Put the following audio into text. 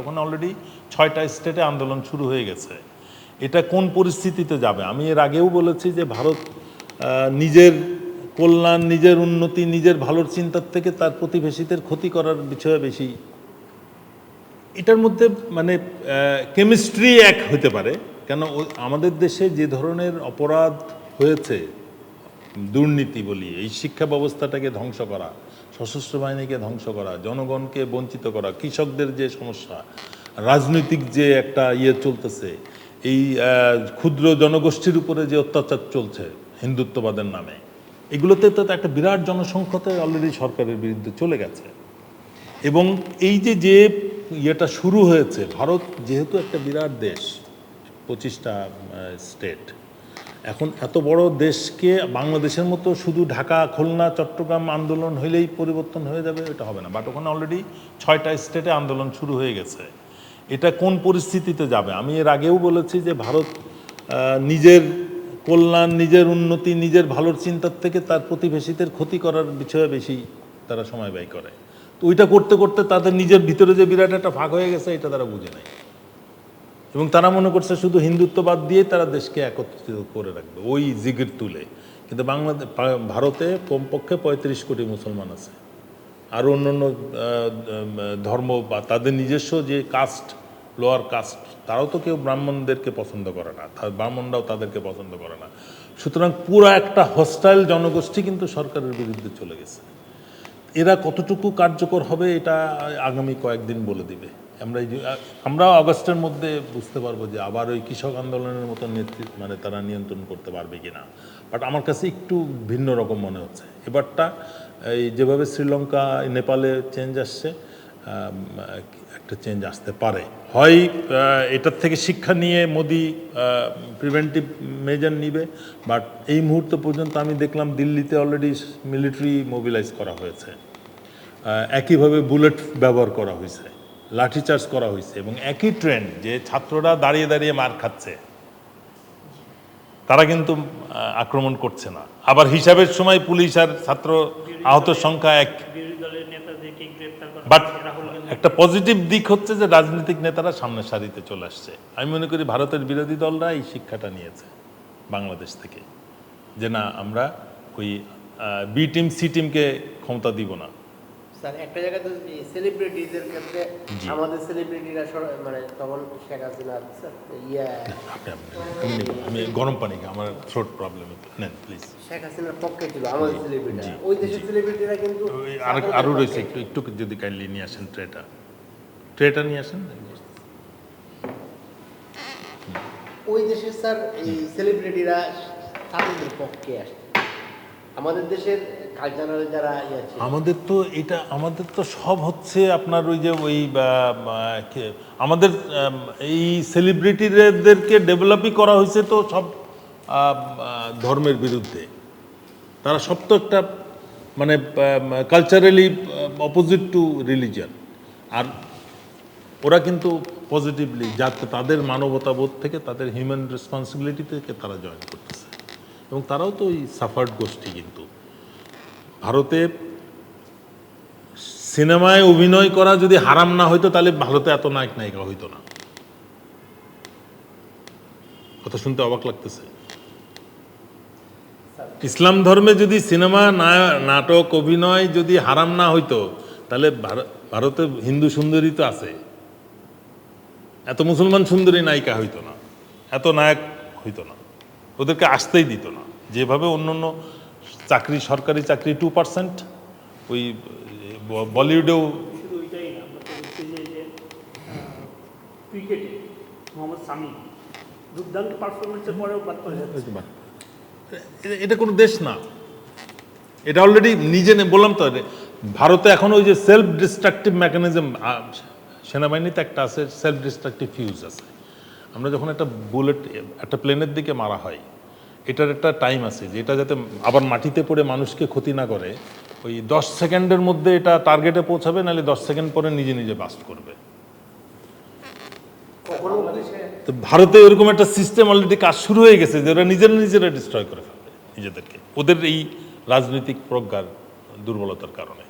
ওখানে অলরেডি 6টা স্টেটে আন্দোলন শুরু হয়ে গেছে। এটা কোন পরিস্থিতিতে যাবে? আমি এর আগেও বলেছি যে ভারত নিজের কল্যাণ, নিজের উন্নতি, নিজের ভালোর চিন্তার থেকে তার প্রতিবেশীদের ক্ষতি করার বিষয়ে বেশি। এটার মধ্যে মানে কেমিস্ট্রি এক হতে পারে, কেন আমাদের দেশে যে ধরনের অপরাধ হয়েছে, দুর্নীতি বলি, এই শিক্ষা ব্যবস্থাটাকে ধ্বংস করা, সশস্ত্র বাহিনীকে ধ্বংস করা, জনগণকে বঞ্চিত করা, কৃষকদের যে সমস্যা, রাজনৈতিক যে একটা চলতেছে, এই ক্ষুদ্র জনগোষ্ঠীর উপরে যে অত্যাচার চলছে হিন্দুত্ববাদের নামে, এগুলোতে তো একটা বিরাট জনসংখ্যাতে অলরেডি সরকারের বিরুদ্ধে চলে গেছে। এবং এই যে ইয়েটা শুরু হয়েছে, ভারত যেহেতু একটা বিরাট দেশ, 25টা স্টেট, এখন এত বড় দেশকে বাংলাদেশের মতো শুধু ঢাকা, খুলনা, চট্টগ্রাম আন্দোলন হইলেই পরিবর্তন হয়ে যাবে, এটা হবে না। বাট ওখানে অলরেডি 6টা স্টেটে আন্দোলন শুরু হয়ে গেছে। এটা কোন পরিস্থিতিতে যাবে? আমি এর আগেও বলেছি যে ভারত নিজের কল্যাণ, নিজের উন্নতি, নিজের ভালোর চিন্তার থেকে তার প্রতিবেশীদের ক্ষতি করার বিষয়ে বেশি তারা সময় ব্যয় করে। তো ওইটা করতে করতে তাদের নিজের ভিতরে যে বিরাট একটা ভাগ হয়ে গেছে, এটা তারা বুঝে নেয়। এবং তারা মনে করছে শুধু হিন্দুত্ববাদ দিয়ে তারা দেশকে একত্রিত করে রাখবে ওই জিগির তুলে। কিন্তু ভারতে কমপক্ষে 35 কোটি মুসলমান আছে, আর অন্যান্য ধর্ম বা তাদের নিজস্ব যে কাস্ট, লোয়ার কাস্ট, তারাও তো কেউ ব্রাহ্মণদেরকে পছন্দ করে না, ব্রাহ্মণরাও তাদেরকে পছন্দ করে না। সুতরাং পুরো একটা হস্টাইল জনগোষ্ঠী কিন্তু সরকারের বিরুদ্ধে চলে গেছে। এরা কতটুকু কার্যকর হবে এটা আগামী কয়েকদিন বলে দিবে। আমরা আগস্টের মধ্যে বুঝতে পারবো যে আবার ওই কৃষক আন্দোলনের মতো মানে তারা নিয়ন্ত্রণ করতে পারবে কিনা। বাট আমার কাছে একটু ভিন্ন রকম মনে হচ্ছে এবারটা। এই যেভাবে শ্রীলঙ্কা, নেপালে চেঞ্জ আসছে, একটা চেঞ্জ আসতে পারে। হয় এটার থেকে শিক্ষা নিয়ে মোদি প্রিভেন্টিভ মেজার নিবে, বাট এই মুহূর্ত পর্যন্ত আমি দেখলাম দিল্লিতে অলরেডি মিলিটারি মোবিলাইজ করা হয়েছে, একইভাবে বুলেট ব্যবহার করা হয়েছে, লাঠিচার্জ করা হয়েছে, এবং একই ট্রেন্ড যে ছাত্ররা দাঁড়িয়ে দাঁড়িয়ে মার খাচ্ছে, তারা কিন্তু আক্রমণ করছে না। আবার হিসাবের সময় পুলিশ আর ছাত্র আহতের সংখ্যা এক। বাট একটা পজিটিভ দিক হচ্ছে যে রাজনৈতিক নেতারা সামনের সারিতে চলে আসছে। আমি মনে করি ভারতের বিরোধী দলরা এই শিক্ষাটা নিয়েছে বাংলাদেশ থেকে, যে না, আমরা ওই বি টিম সি টিমকে ক্ষমতা দিব না। স্যার, একটা জায়গাতে সেলিব্রিটিদের ক্ষেত্রে আমাদের সেলিব্রিটিরা মানে তখন শেখ হাসিনা আমি গরম পানি, আমার থ্রোট প্রবলেম, নেন প্লিজ। শেখ হাসিনার পক্ষে ছিল আমাদের সেলিব্রিটিরা, ওই দেশের সেলিব্রিটিরা কিন্তু আরও রয়েছে। একটু যদি কাইন্ডলি নিয়ে আসেন ট্রেটা নিয়ে আসেন। ওই দেশের স্যার এই সেলিব্রিটিরা তাদের পক্ষে আসে। আমাদের দেশের কালচারাল যারা আমাদের তো সব হচ্ছে আপনার ওই যে আমাদের এই সেলিব্রিটিদেরকে ডেভেলপই করা হয়েছে তো সব ধর্মের বিরুদ্ধে। তারা সব তো একটা মানে কালচারালি অপোজিট টু রিলিজিয়ান, আর ওরা কিন্তু পজিটিভলি যাতে তাদের মানবতাবোধ থেকে, তাদের হিউম্যান রেসপন্সিবিলিটি থেকে তারা জয়েন করতেছে, এবং তারাও তো ওই সাফার্ড গোষ্ঠী। কিন্তু ভারতে সিনেমায় অভিনয় করা যদি হারাম না হইতো, তাহলে ভারতে এত নায়ক নায়িকা হইতো না। কথা শুনতে অবাক লাগতেছে। ইসলাম ধর্মে যদি সিনেমা, নাটক, অভিনয় যদি হারাম না হইতো, তাহলে ভারতে হিন্দু সুন্দরী তো আছে, এত মুসলমান সুন্দরী নায়িকা হইতো না, এত নায়ক হইতো না, ওদেরকে আসতেই দিত না। যেভাবে অন্য চাকরি, সরকারি চাকরি 2%, ওই বলিউডেও ক্রিকেটে মোহাম্মদ সামি দুর্দান্ত পারফরমেন্সের পরেও বাদ পড়ে যাচ্ছে। এটা কোনো দেশ না, এটা অলরেডি নিজে বললাম তো। ভারতে এখন ওই যে সেলফ ডিস্ট্রাকটিভ মেকানিজম, সেনাবাহিনীতে একটা আছে, সেলফ ডিস্ট্রাকটিভ ফিউজ আছে। আমরা যখন একটা বুলেট একটা প্লেনের দিকে মারা হয়, এটার একটা টাইম আছে যে এটা যাতে আবার মাটিতে পড়ে মানুষকে ক্ষতি না করে, ওই 10 সেকেন্ডের মধ্যে এটা টার্গেটে পৌঁছাবে, নাহলে 10 সেকেন্ড পরে নিজে নিজে বাস্ট করবে। তো ভারতে এরকম একটা সিস্টেম অলরেডি কাজ শুরু হয়ে গেছে যে ওরা নিজেরা ডিস্ট্রয় করে ফেলবে নিজেদেরকে, ওদের এই রাজনৈতিক প্রজ্ঞার দুর্বলতার কারণে।